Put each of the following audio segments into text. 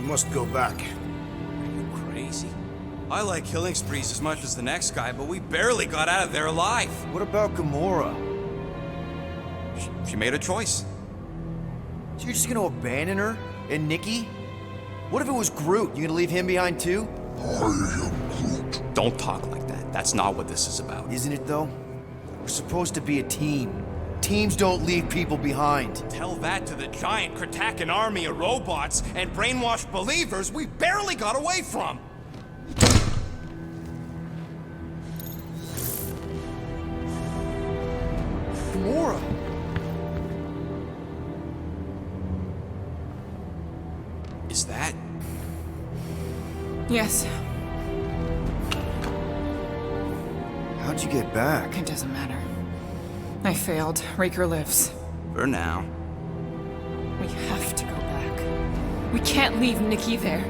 Must go back. Are you crazy? I like killing sprees as much as the next guy, but we barely got out of there alive. What about Gamora? She made a choice. So you're just gonna abandon her? And Nikki? What if it was Groot? You gonna leave him behind too? I am Groot. Don't talk like that. That's not what this is about. Isn't it though? We're supposed to be a team. Teams don't leave people behind. Tell that to the giant Kratakan army of robots and brainwashed believers we barely got away from. Gamora! Is that? Yes, How'd you get back? it doesn't matter. I failed. Raker lives. For now. We have to go back. We can't leave Nikki there.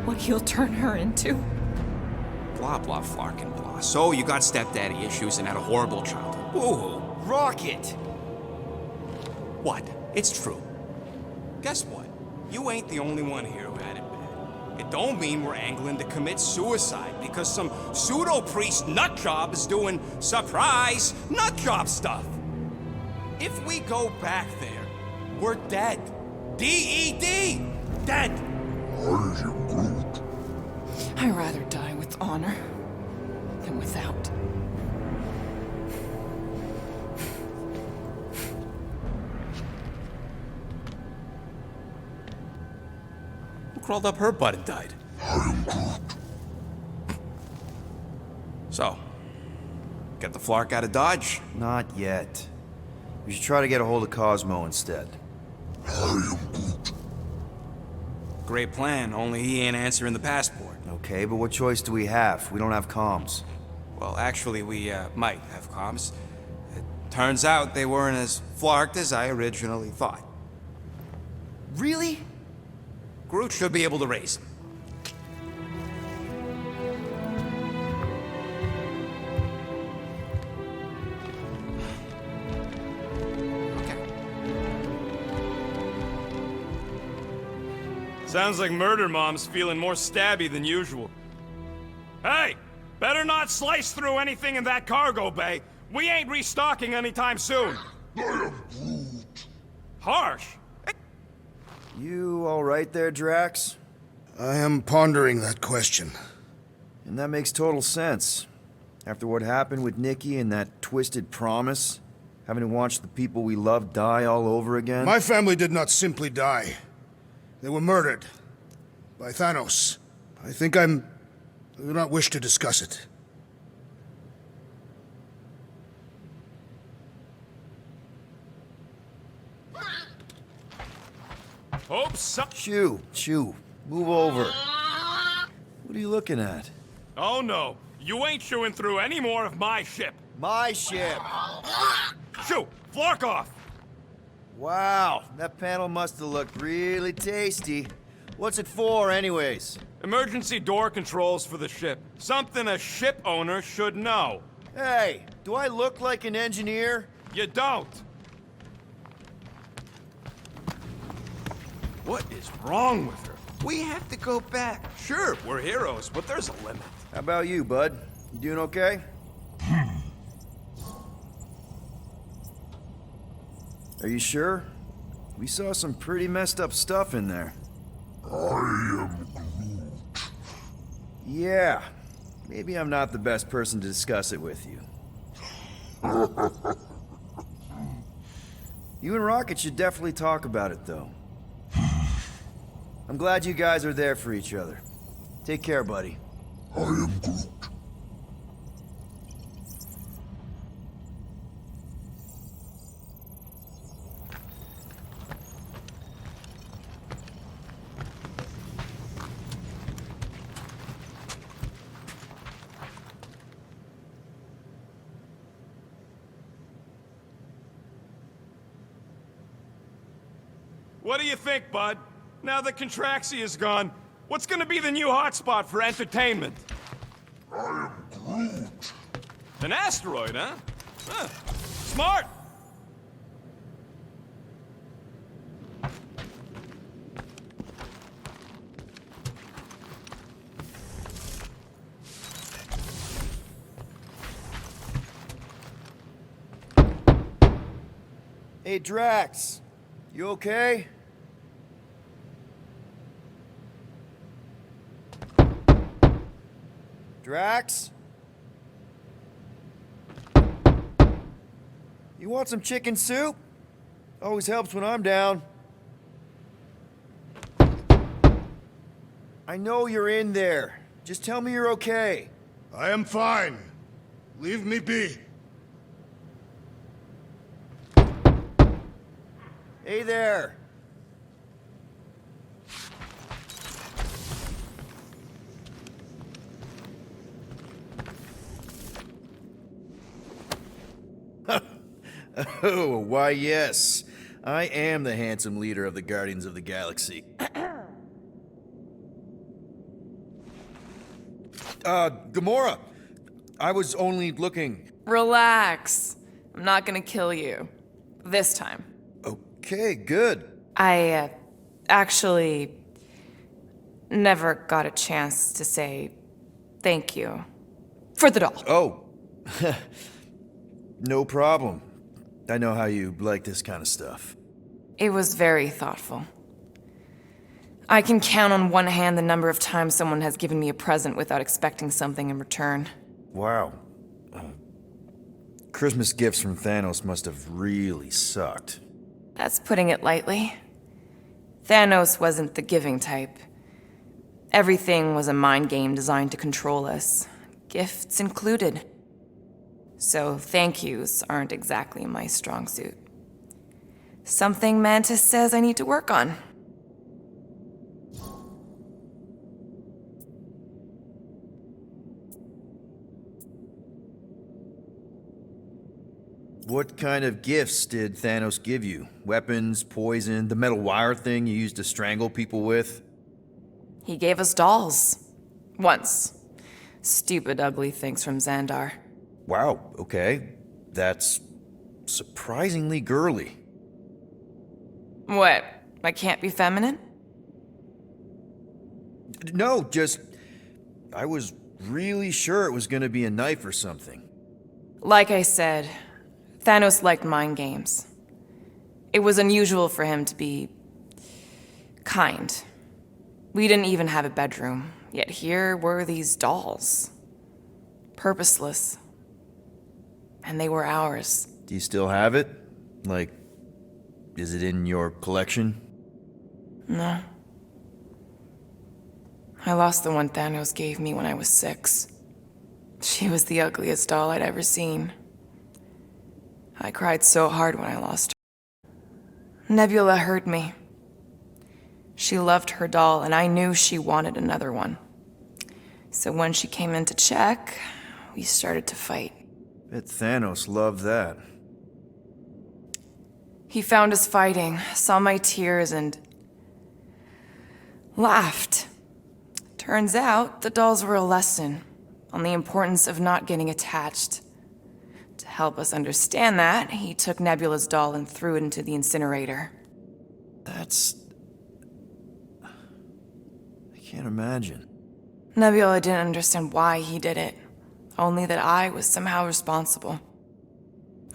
What he'll turn her into. Blah, blah, flarkin' blah. So you got stepdaddy issues and had a horrible childhood. Woohoo. Rocket! What? It's true. Guess what? You ain't the only one here who had it bad. It don't mean we're angling to commit suicide because some pseudo-priest nutjob is doing surprise nutjob stuff. If we go back there, we're dead. D-E-D! Dead! I am Groot. I'd rather die with honor than without. Who crawled up her butt and died? I am Groot. So, get the Flark out of Dodge? Not yet. We should try to get a hold of Cosmo instead. I am Groot. Great plan, only he ain't answering the passport. Okay, but what choice do we have? We don't have comms. Well, actually, we might have comms. It turns out they weren't as flarked as I originally thought. Really? Groot should be able to raise them. Okay. Sounds like Murder Mom's feeling more stabby than usual. Hey! Better not slice through anything in that cargo bay. We ain't restocking anytime soon. I am Groot. Harsh. You all right there, Drax? I am pondering that question. And that makes total sense. After what happened with Nikki and that twisted promise, having to watch the people we love die all over again. My family did not simply die. They were murdered. By Thanos. I do not wish to discuss it. Hope so. Chew. Move over. What are you looking at? Oh no, you ain't chewing through any more of my ship. My ship! Shoo! Flark off! Wow, that panel must have looked really tasty. What's it for, anyways? Emergency door controls for the ship. Something a ship owner should know. Hey, do I look like an engineer? You don't. What is wrong with her? We have to go back. Sure, we're heroes, but there's a limit. How about you, bud? You doing okay? Are you sure? We saw some pretty messed up stuff in there. I am Groot. Yeah. Maybe I'm not the best person to discuss it with you. You and Rocket should definitely talk about it, though. I'm glad you guys are there for each other. Take care, buddy. I am Groot. What do you think, bud? Now that Contraxia is gone, what's gonna be the new hotspot for entertainment? I am Groot. An asteroid, huh? Smart! Hey, Drax. You okay? Drax? You want some chicken soup? Always helps when I'm down. I know you're in there. Just tell me you're okay. I am fine. Leave me be. Hey there. Oh, why yes. I am the handsome leader of the Guardians of the Galaxy. Gamora. I was only looking. Relax. I'm not gonna kill you. This time. Okay, good. I, actually never got a chance to say thank you for the doll. Oh. No problem. I know how you like this kind of stuff. It was very thoughtful. I can count on one hand the number of times someone has given me a present without expecting something in return. Wow. Christmas gifts from Thanos must have really sucked. That's putting it lightly. Thanos wasn't the giving type. Everything was a mind game designed to control us, gifts included. So thank yous aren't exactly my strong suit. Something Mantis says I need to work on. What kind of gifts did Thanos give you? Weapons, poison, the metal wire thing you used to strangle people with? He gave us dolls. Once. Stupid, ugly things from Xandar. Wow, okay. That's surprisingly girly. What? I can't be feminine? No, just... I was really sure it was gonna be a knife or something. Like I said, Thanos liked mind games. It was unusual for him to be kind. We didn't even have a bedroom, yet here were these dolls. Purposeless. And they were ours. Do you still have it? Like, is it in your collection? No. I lost the one Thanos gave me when I was 6. She was the ugliest doll I'd ever seen. I cried so hard when I lost her. Nebula hurt me. She loved her doll, and I knew she wanted another one. So when she came in to check, we started to fight. Bet Thanos loved that. He found us fighting, saw my tears, and laughed. Turns out, the dolls were a lesson on the importance of not getting attached. To help us understand that, he took Nebula's doll and threw it into the incinerator. That's... Can't imagine. Nebula didn't understand why he did it, only that I was somehow responsible.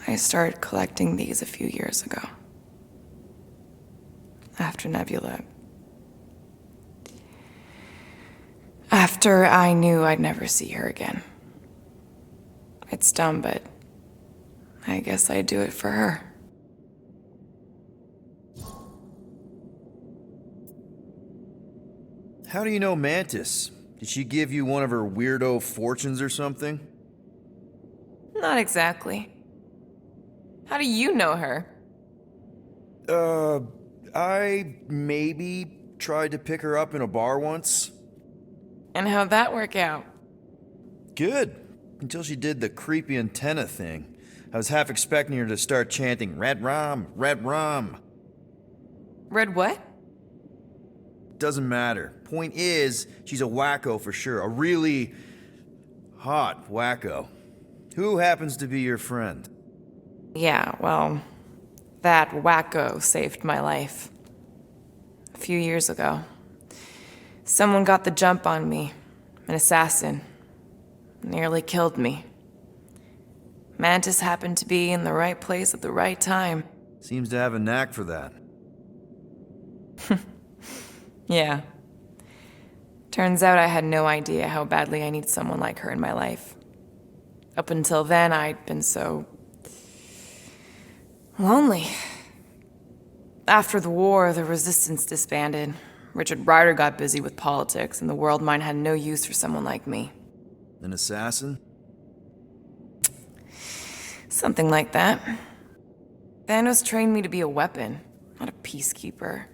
I started collecting these a few years ago. After Nebula. After I knew I'd never see her again. It's dumb, but I guess I'd do it for her. How do you know Mantis? Did she give you one of her weirdo fortunes or something? Not exactly. How do you know her? I maybe tried to pick her up in a bar once. And how'd that work out? Good. Until she did the creepy antenna thing. I was half expecting her to start chanting, "Red rum, red rum." Red what? Doesn't matter. Point is, she's a wacko for sure. A really hot wacko. Who happens to be your friend? Yeah, well, that wacko saved my life. A few years ago. Someone got the jump on me. An assassin. Nearly killed me. Mantis happened to be in the right place at the right time. Seems to have a knack for that. Yeah. Turns out I had no idea how badly I need someone like her in my life. Up until then, I'd been so lonely. After the war, the resistance disbanded. Richard Ryder got busy with politics, and the world mind had no use for someone like me. An assassin? Something like that. Thanos trained me to be a weapon, not a peacekeeper.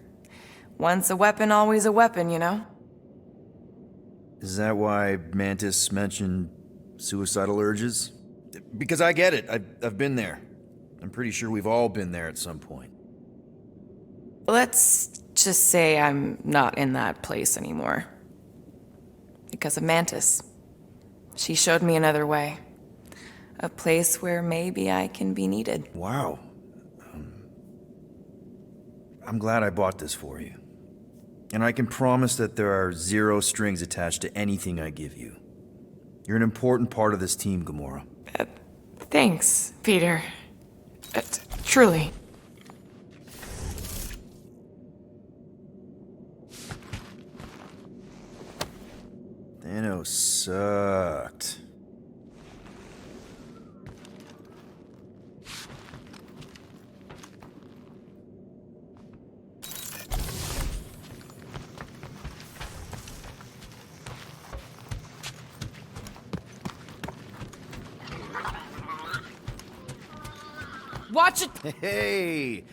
Once a weapon, always a weapon, you know? Is that why Mantis mentioned suicidal urges? Because I get it. I've been there. I'm pretty sure we've all been there at some point. Let's just say I'm not in that place anymore. Because of Mantis. She showed me another way. A place where maybe I can be needed. Wow. I'm glad I bought this for you. And I can promise that there are zero strings attached to anything I give you. You're an important part of this team, Gamora. Thanks, Peter. Truly. Thanos sucked. Watch it! Hey,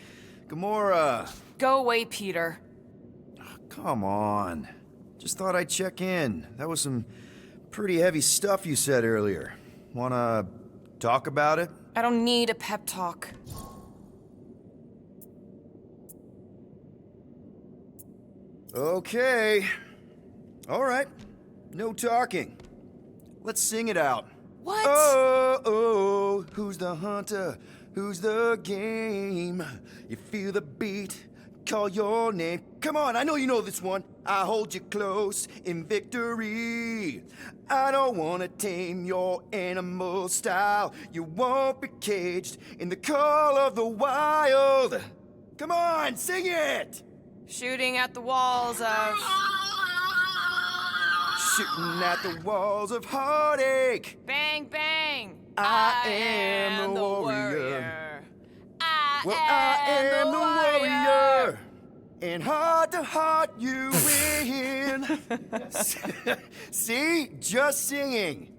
Gamora. Go away, Peter. Come on. Just thought I'd check in. That was some pretty heavy stuff you said earlier. Wanna talk about it? I don't need a pep talk. Okay. All right. No talking. Let's sing it out. What? Oh, who's the hunter? Who's the game? You feel the beat, call your name. Come on, I know you know this one. I hold you close in victory. I don't wanna tame your animal style. You won't be caged in the call of the wild. Come on, sing it! Shooting at the walls of... Shooting at the walls of heartache. Bang, bang! I am the warrior. I am the warrior. And heart to heart you win. See? Just singing.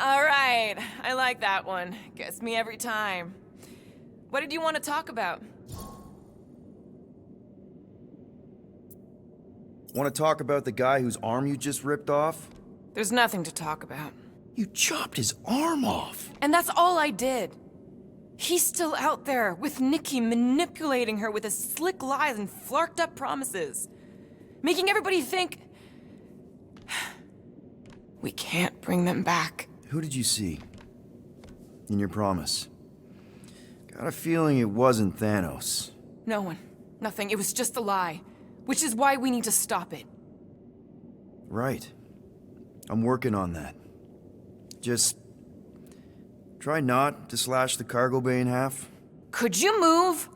All right, I like that one. Gets me every time. What did you want to talk about? Want to talk about the guy whose arm you just ripped off? There's nothing to talk about. You chopped his arm off. And that's all I did. He's still out there with Nikki manipulating her with his slick lies and flarked up promises. Making everybody think... we can't bring them back. Who did you see? In your promise? Got a feeling it wasn't Thanos. No one. Nothing. It was just a lie. Which is why we need to stop it. Right. I'm working on that. Just try not to slash the cargo bay in half. Could you move?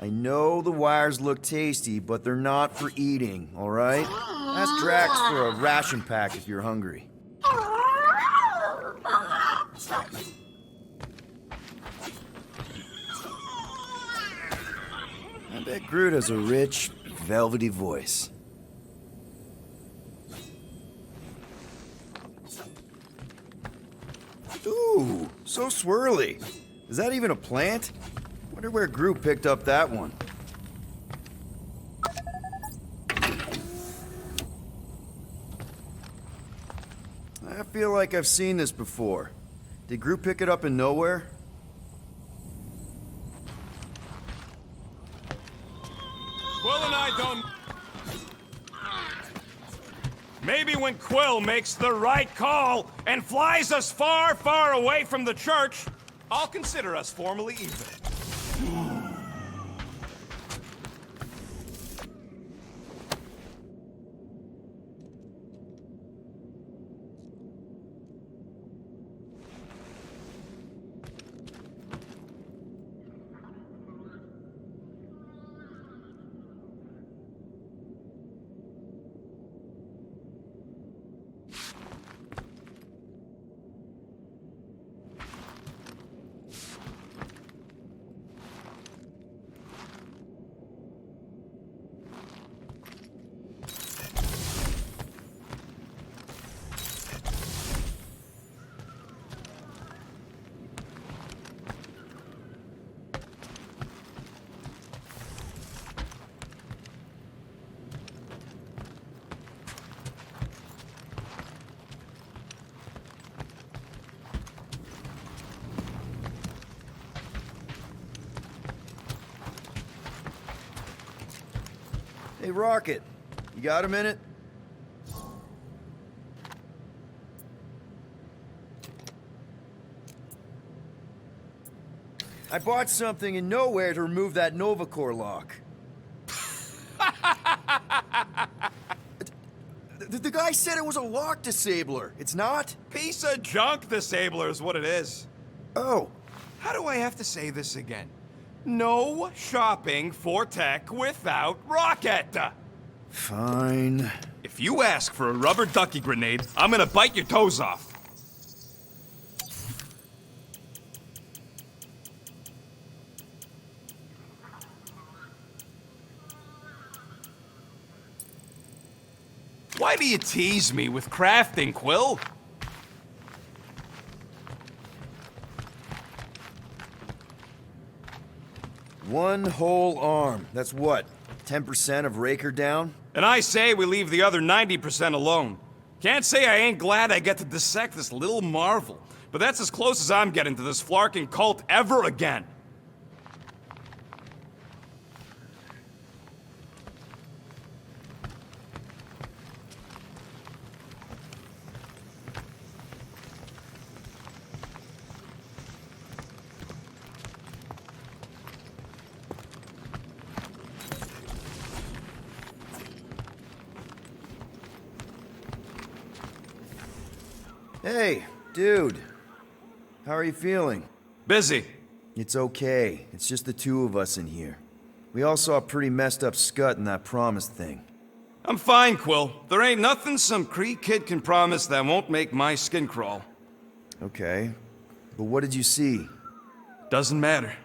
I know the wires look tasty, but they're not for eating, all right? Ask Drax for a ration pack if you're hungry. I bet Groot has a rich, velvety voice. Ooh, so swirly. Is that even a plant? Wonder where Groot picked up that one. I feel like I've seen this before. Did Groot pick it up in nowhere? Quill and I don't... Maybe when Quill makes the right call and flies us far, far away from the church, I'll consider us formally even. Hey, Rocket, you got a minute? I bought something in nowhere to remove that Nova Core lock. The guy said it was a lock disabler. It's not? Piece of junk disabler is what it is. Oh, How do I have to say this again? No shopping for tech without Rocket! fine. If you ask for a rubber ducky grenade, I'm gonna bite your toes off. Why do you tease me with crafting, Quill? One whole arm. That's what? 10% of Raker down? And I say we leave the other 90% alone. Can't say I ain't glad I get to dissect this little marvel, but that's as close as I'm getting to this flarking cult ever again. Hey, dude. How are you feeling? Busy. It's okay. It's just the two of us in here. We all saw a pretty messed up scut in that promise thing. I'm fine, Quill. There ain't nothing some Cree kid can promise that won't make my skin crawl. Okay. But what did you see? Doesn't matter.